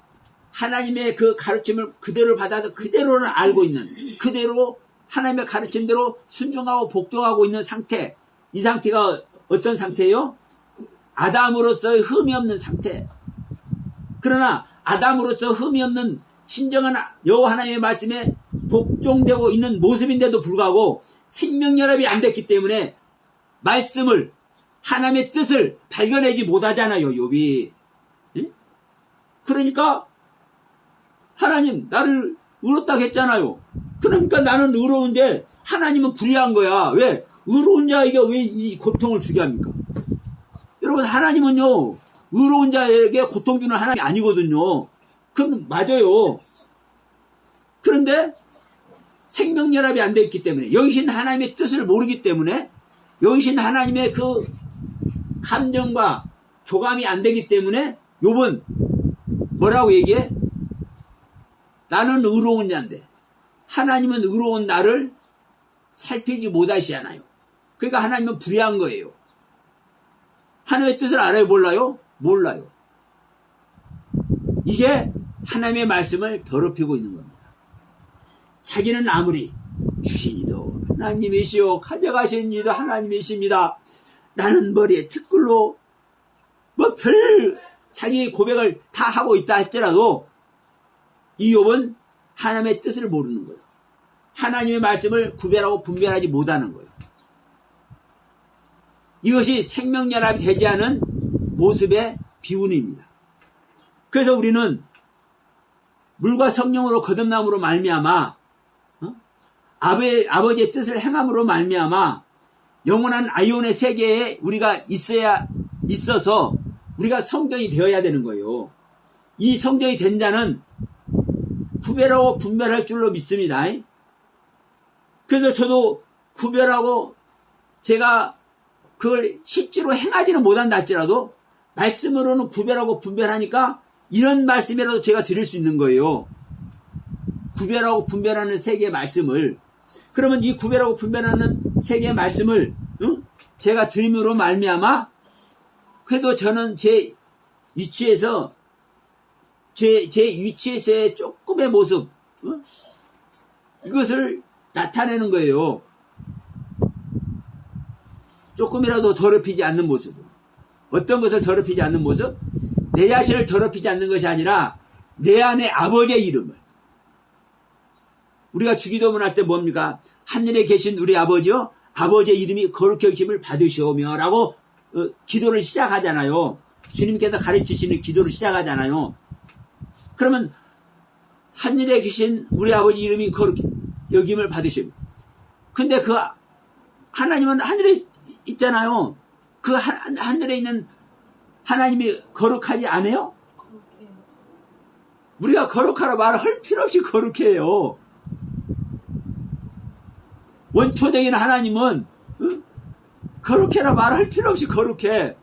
하나님의 그 가르침을 그대로 받아서 그대로는 알고 있는, 그대로 하나님의 가르침대로 순종하고 복종하고 있는 상태. 이 상태가 어떤 상태예요? 아담으로서의 흠이 없는 상태. 그러나 아담으로서 흠이 없는 진정한 여호와 하나님의 말씀에 복종되고 있는 모습인데도 불구하고 생명연합이 안 됐기 때문에 말씀을, 하나님의 뜻을 발견하지 못하잖아요, 욥이. 그러니까 하나님 나를 의롭다고 했잖아요. 그러니까 나는 의로운데 하나님은 불의한 거야. 왜? 의로운 자에게 왜 이 고통을 주게 합니까? 여러분, 하나님은요, 의로운 자에게 고통 주는 하나님이 아니거든요. 그건 맞아요. 그런데 생명연합이 안 됐기 때문에, 영이신 하나님의 뜻을 모르기 때문에, 영이신 하나님의 그 감정과 교감이 안 되기 때문에 욥은 뭐라고 얘기해? 나는 의로운 자인데 하나님은 의로운 나를 살피지 못하시잖아요. 그러니까 하나님은 불의한 거예요. 하나님의 뜻을 알아요? 몰라요? 몰라요. 이게 하나님의 말씀을 더럽히고 있는 겁니다. 자기는 아무리 주신이도 하나님이시오, 가져가신 이도 하나님이십니다. 나는 머리에 티끌로 뭐 별 자기 고백을 다 하고 있다 할지라도 이 욥은 하나님의 뜻을 모르는 거예요. 하나님의 말씀을 구별하고 분별하지 못하는 거예요. 이것이 생명연합이 되지 않은 모습의 비운입니다. 그래서 우리는 물과 성령으로 거듭남으로 말미암아 아버지의 뜻을 행함으로 말미암아 영원한 아이온의 세계에 우리가 있어서 우리가 성전이 되어야 되는 거예요. 이 성전이 된 자는 구별하고 분별할 줄로 믿습니다. 그래서 저도 구별하고 제가 그걸 실제로 행하지는 못한다 할지라도 말씀으로는 구별하고 분별하니까 이런 말씀이라도 제가 드릴 수 있는 거예요. 구별하고 분별하는 세계의 말씀을. 그러면 이 구별하고 분별하는 세계의 말씀을 제가 드림으로 말미암아 그래도 저는 제 위치에서의 조금의 모습 이것을 나타내는 거예요. 조금이라도 더럽히지 않는 모습. 어떤 것을 더럽히지 않는 모습? 내 자신을 더럽히지 않는 것이 아니라 내 안에 아버지의 이름을. 우리가 주기도문 할 때 뭡니까? 하늘에 계신 우리 아버지요, 아버지의 이름이 거룩히 여김을 받으시오며 라고 기도를 시작하잖아요. 주님께서 가르치시는 기도를 시작하잖아요. 그러면 하늘에 계신 우리 아버지 이름이 거룩히 여김을 받으시오. 근데 그 하나님은 하늘에 있잖아요. 그 하늘에 있는 하나님이 거룩하지 않아요? 우리가 거룩하라 말할 필요 없이 거룩해요. 원초적인 하나님은 거룩해라 말할 필요 없이 거룩해.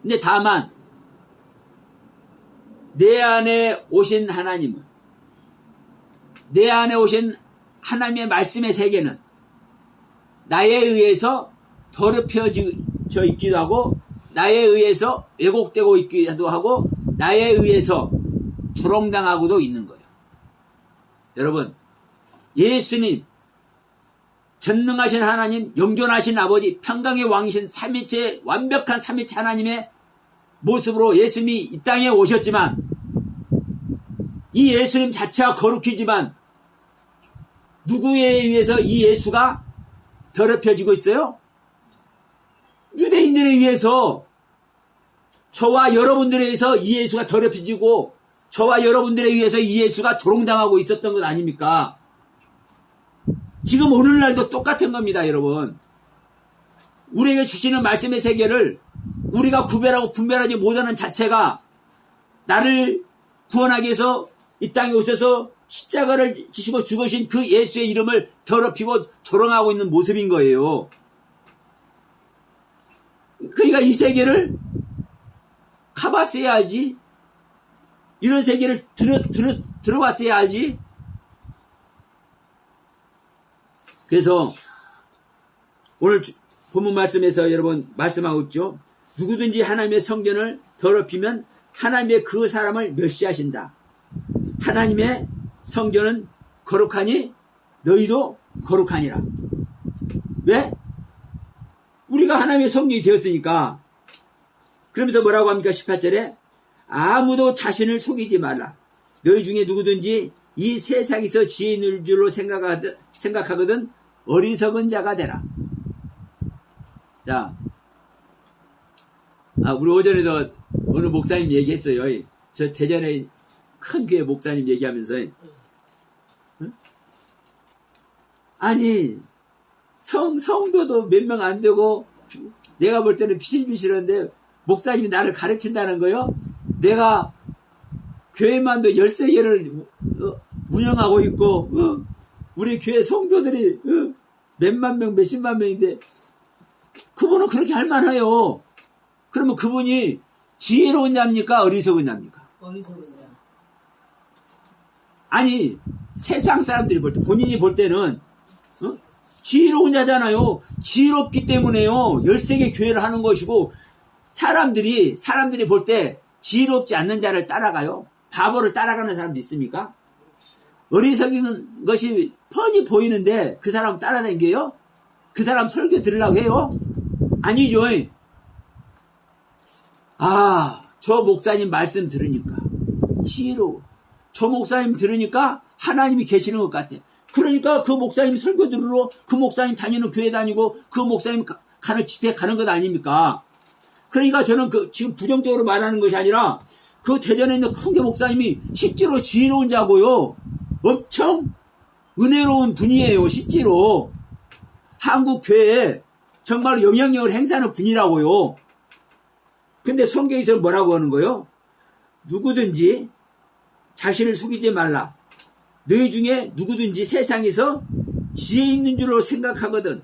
근데 다만 내 안에 오신 하나님은, 내 안에 오신 하나님의 말씀의 세계는 나에 의해서 더럽혀져 있기도 하고, 나에 의해서 왜곡되고 있기도 하고, 나에 의해서 조롱당하고도 있는 거예요. 여러분, 예수님, 전능하신 하나님, 영존하신 아버지, 평강의 왕이신 삼위체, 완벽한 삼위체 하나님의 모습으로 예수님이 이 땅에 오셨지만, 이 예수님 자체가 거룩이지만 누구에 의해서 이 예수가 더럽혀지고 있어요? 유대인들에 의해서, 저와 여러분들에 의해서 이 예수가 더럽혀지고, 저와 여러분들에 의해서 이 예수가 조롱당하고 있었던 것 아닙니까? 지금 오늘날도 똑같은 겁니다, 여러분. 우리에게 주시는 말씀의 세계를 우리가 구별하고 분별하지 못하는 자체가 나를 구원하기 위해서 이 땅에 오셔서 십자가를 지시고 죽으신 그 예수의 이름을 더럽히고 조롱하고 있는 모습인 거예요. 그러니까 이 세계를 가봤어야 알지. 이런 세계를 들어봤어야 알지. 그래서 오늘 본문 말씀에서 여러분 말씀하고 있죠. 누구든지 하나님의 성전을 더럽히면 하나님의 그 사람을 멸시하신다. 하나님의 성전은 거룩하니 너희도 거룩하니라. 왜? 우리가 하나님의 성전이 되었으니까. 그러면서 뭐라고 합니까? 18절에 아무도 자신을 속이지 말라. 너희 중에 누구든지 이 세상에서 지혜 있는 줄로 생각하거든 어리석은 자가 되라. 자, 우리 오전에도 어느 목사님 얘기했어요. 저 대전에 큰 교회 목사님 얘기하면서, 응? 아니 성도도 몇 명 안 되고 내가 볼 때는 비실비실한데 목사님이 나를 가르친다는 거요. 내가 교회만도 13개를 운영하고 있고, 우리 교회 성도들이 몇만 명 몇십만 명인데 그분은 그렇게 할 만해요. 그러면 그분이 지혜로운 자입니까? 어리석은 자입니까? 어리석은 자. 아니, 세상 사람들이 볼 때, 본인이 볼 때는 지혜로운 자잖아요. 지혜롭기 때문에요 13개 교회를 하는 것이고, 사람들이 볼 때 지혜롭지 않는 자를 따라가요? 바보를 따라가는 사람도 있습니까? 어리석은 것이 뻔히 보이는데 그 사람 따라다녀요? 그 사람 설교 들으려고 해요? 아니죠. 저 목사님 말씀 들으니까 지혜로워. 저 목사님 들으니까 하나님이 계시는 것 같아. 그러니까 그 목사님 설교 들으러 그 목사님 다니는 교회 다니고 그 목사님 가는 집회 가는 것 아닙니까? 그러니까 저는 지금 부정적으로 말하는 것이 아니라 그 대전에 있는 큰 교 목사님이 실제로 지혜로운 자고요. 엄청 은혜로운 분이에요. 실제로 한국 교회에 정말 영향력을 행사하는 분이라고요. 근데 성경에서 뭐라고 하는 거예요? 누구든지 자신을 속이지 말라. 너희 중에 누구든지 세상에서 지혜 있는 줄로 생각하거든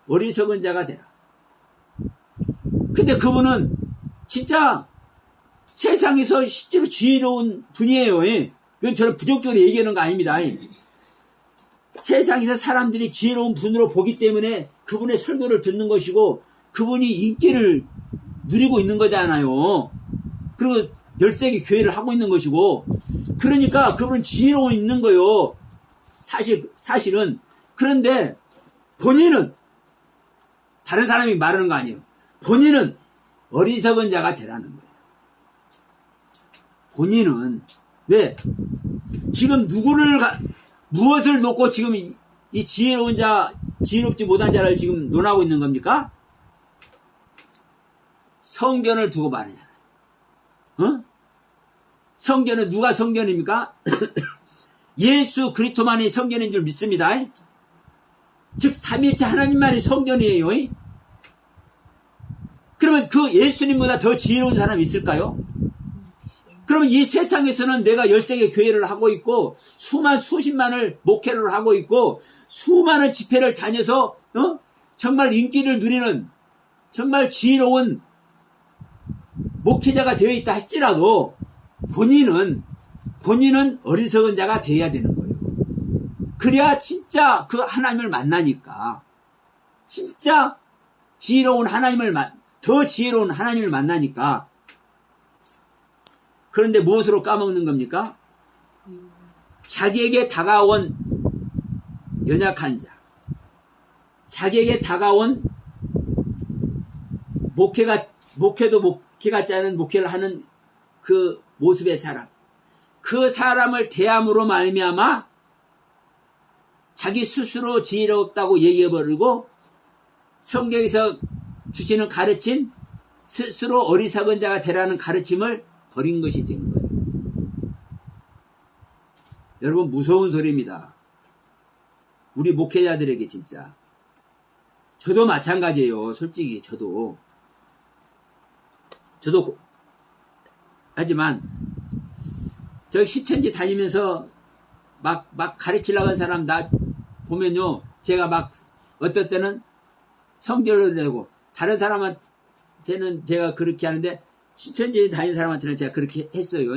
어리석은 자가 되라. 근데 그분은 진짜 세상에서 실제로 지혜로운 분이에요. 그건 저는 부정적으로 얘기하는 거 아닙니다. 세상에서 사람들이 지혜로운 분으로 보기 때문에 그분의 설교를 듣는 것이고 그분이 인기를 누리고 있는 거잖아요. 그리고 13개 교회를 하고 있는 것이고, 그러니까 그분은 지혜로워 있는 거요. 사실은. 그런데 본인은 다른 사람이 말하는 거 아니에요. 본인은 어리석은 자가 되라는 거예요. 본인은 왜? 지금 무엇을 놓고 지금 이 지혜로운 자, 지혜롭지 못한 자를 지금 논하고 있는 겁니까? 성전을 두고 말하잖아요. 성전은 누가 성전입니까? 예수 그리스도만이 성전인 줄 믿습니다. 즉 삼위일체 하나님만이 성전이에요. 그러면 그 예수님보다 더 지혜로운 사람이 있을까요? 그러면 이 세상에서는 내가 13개 교회를 하고 있고 수십만을 목회를 하고 있고 수많은 집회를 다녀서 정말 인기를 누리는 정말 지혜로운 목회자가 되어 있다 할지라도 본인은 어리석은 자가 되어야 되는 거예요. 그래야 진짜 그 하나님을 만나니까 진짜 지혜로운 더 지혜로운 하나님을 만나니까. 그런데 무엇으로 까먹는 겁니까? 자기에게 다가온 연약한 자, 자기에게 다가온 목회도 목회 같지 않은 목회를 하는 그 모습의 사람, 그 사람을 대함으로 말미암아 자기 스스로 지혜롭다고 얘기해버리고 성경에서 주시는 가르침, 스스로 어리석은 자가 되라는 가르침을 버린 것이 되는 거예요. 여러분, 무서운 소리입니다. 우리 목회자들에게 진짜. 저도 마찬가지예요. 솔직히 저도 하지만 저기 시천지 다니면서 막 가르치려고 한 사람 나 보면요, 제가 막 어떨 때는 성결을 내고 다른 사람한테는 제가 그렇게 하는데 시천지에 다니는 사람한테는 제가 그렇게 했어요.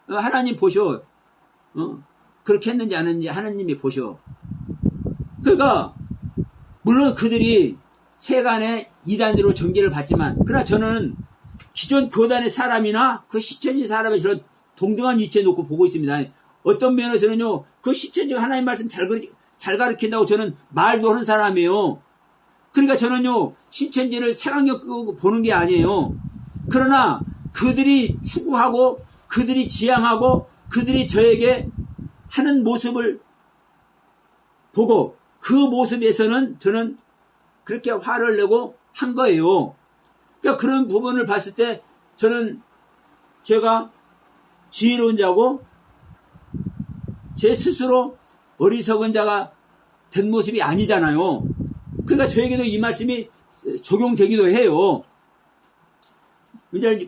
하나님 보셔. 그렇게 했는지 안 했는지 하나님이 보셔. 그러니까 물론 그들이 세간의 이단으로 전개를 받지만, 그러나 저는 기존 교단의 사람이나 그 시천지 사람의 저런 동등한 위치에 놓고 보고 있습니다. 어떤 면에서는요, 그 시천지가 하나님 말씀 잘 가르친다고 저는 말도 하는 사람이에요. 그러니까 저는요, 시천지를 색안경 끄고 보는 게 아니에요. 그러나 그들이 추구하고 그들이 지향하고 그들이 저에게 하는 모습을 보고 그 모습에서는 저는 그렇게 화를 내고 한 거예요. 그러니까 그런 부분을 봤을 때 저는 제가 지혜로운 자고 제 스스로 어리석은 자가 된 모습이 아니잖아요. 그러니까 저에게도 이 말씀이 적용되기도 해요.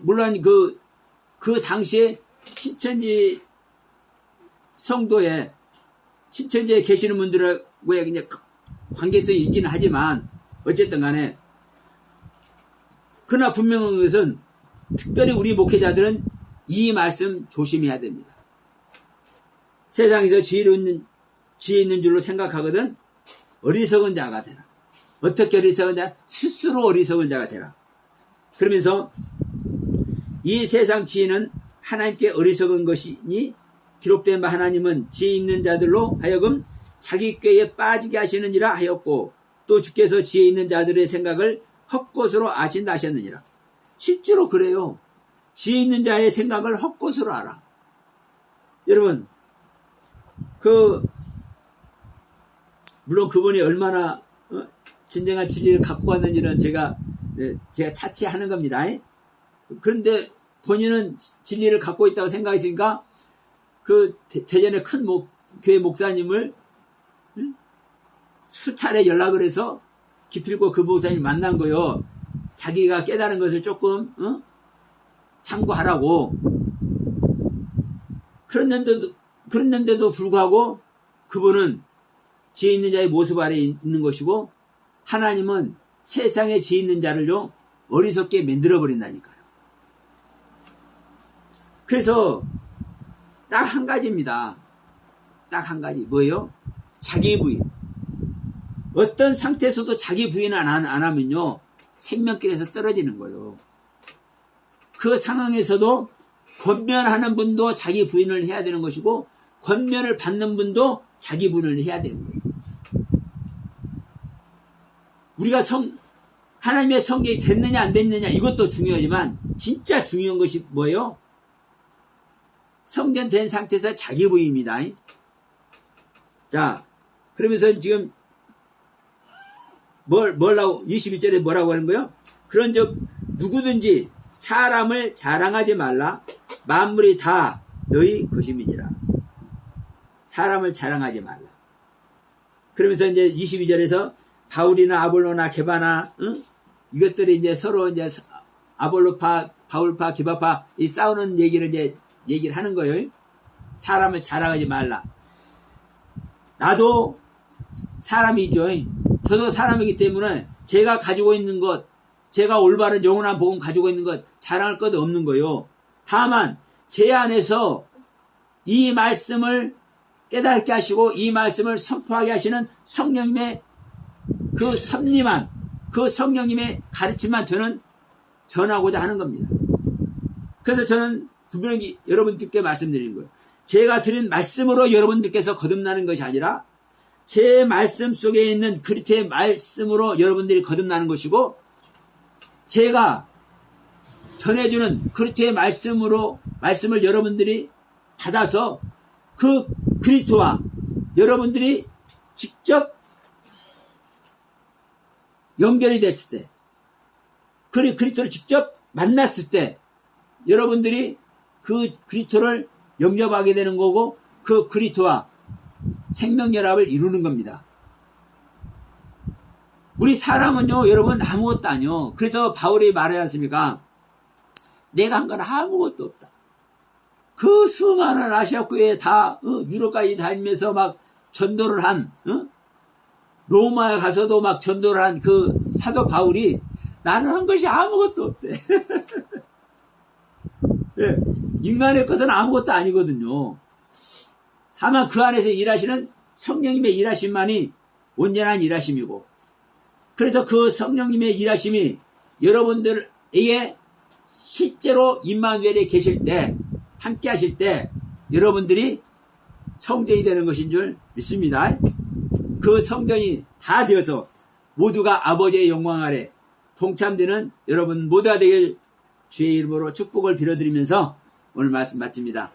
물론 그 당시에 신천지 성도에 신천지에 계시는 분들하고의 그냥 관계성이 있기는 하지만 어쨌든 간에, 그러나 분명한 것은 특별히 우리 목회자들은 이 말씀 조심해야 됩니다. 세상에서 지혜 있는 줄로 생각하거든 어리석은 자가 되라. 어떻게 어리석은 자? 스스로 어리석은 자가 되라. 그러면서 이 세상 지혜는 하나님께 어리석은 것이니 기록된 바 하나님은 지혜 있는 자들로 하여금 자기 꾀에 빠지게 하시느니라 하였고, 또 주께서 지혜 있는 자들의 생각을 헛것으로 아신다 하셨느니라. 실제로 그래요. 지혜 있는 자의 생각을 헛것으로 알아. 여러분, 물론 그분이 얼마나 진정한 진리를 갖고 왔는지는 제가 차치하는 겁니다. 그런데 본인은 진리를 갖고 있다고 생각했으니까 그 대전의 큰 교회 목사님을 수차례 연락을 해서 기필코 그 목사님 만난 거요. 자기가 깨달은 것을 조금 참고하라고. 그랬는데도 불구하고 그분은 지혜 있는 자의 모습 아래 있는 것이고, 하나님은 세상에 지혜 있는 자를요 어리석게 만들어버린다니까요. 그래서 딱 한 가지입니다. 딱 한 가지. 뭐예요? 자기 부인. 어떤 상태에서도 자기 부인을 안 하면요 생명길에서 떨어지는 거예요. 그 상황에서도 권면하는 분도 자기 부인을 해야 되는 것이고, 권면을 받는 분도 자기 부인을 해야 되는 거예요. 우리가 하나님의 성경이 됐느냐 안 됐느냐 이것도 중요하지만 진짜 중요한 것이 뭐예요? 성전된 상태에서 자기 부인입니다. 자, 그러면서 지금 뭐라고 21절에 뭐라고 하는 거예요? 그런즉 누구든지 사람을 자랑하지 말라. 만물이 다 너희 것임이니라. 사람을 자랑하지 말라. 그러면서 이제 22절에서 바울이나 아볼로나 게바나, 응? 이것들이 이제 서로 이제 아볼로파, 바울파, 게바파, 이 싸우는 얘기를 이제 얘기를 하는 거예요. 사람을 자랑하지 말라. 나도 사람이죠. 저도 사람이기 때문에 제가 가지고 있는 것, 제가 올바른 영원한 복음 가지고 있는 것 자랑할 것 없는 거요. 다만 제 안에서 이 말씀을 깨닫게 하시고 이 말씀을 선포하게 하시는 성령님의 그 섭리만, 그 성령님의 가르침만 저는 전하고자 하는 겁니다. 그래서 저는 분명히 여러분들께 말씀드리는 거예요. 제가 드린 말씀으로 여러분들께서 거듭나는 것이 아니라 제 말씀 속에 있는 그리스도의 말씀으로 여러분들이 거듭나는 것이고, 제가 전해주는 그리스도의 말씀을 여러분들이 받아서 그 그리스도와 여러분들이 직접 연결이 됐을 때, 그리스도를 직접 만났을 때 여러분들이 그 그리스도를 영접하게 되는 거고, 그 그리스도와 생명연합을 이루는 겁니다. 우리 사람은요, 여러분 아무것도 아니요. 그래서 바울이 말하지 않습니까? 내가 한 건 아무것도 없다. 그 수많은 아시아 교회에 다 유럽까지 다니면서 막 전도를 한, 로마에 가서도 막 전도를 한 그 사도 바울이 나는 한 것이 아무것도 없대. 네, 인간의 것은 아무것도 아니거든요. 다만 그 안에서 일하시는 성령님의 일하심만이 온전한 일하심이고, 그래서 그 성령님의 일하심이 여러분들에게 실제로 임마누엘에 계실 때, 함께 하실 때 여러분들이 성전이 되는 것인 줄 믿습니다. 그 성전이 다 되어서 모두가 아버지의 영광 아래 동참되는 여러분 모두가 되길 주의 이름으로 축복을 빌어드리면서 오늘 말씀 마칩니다.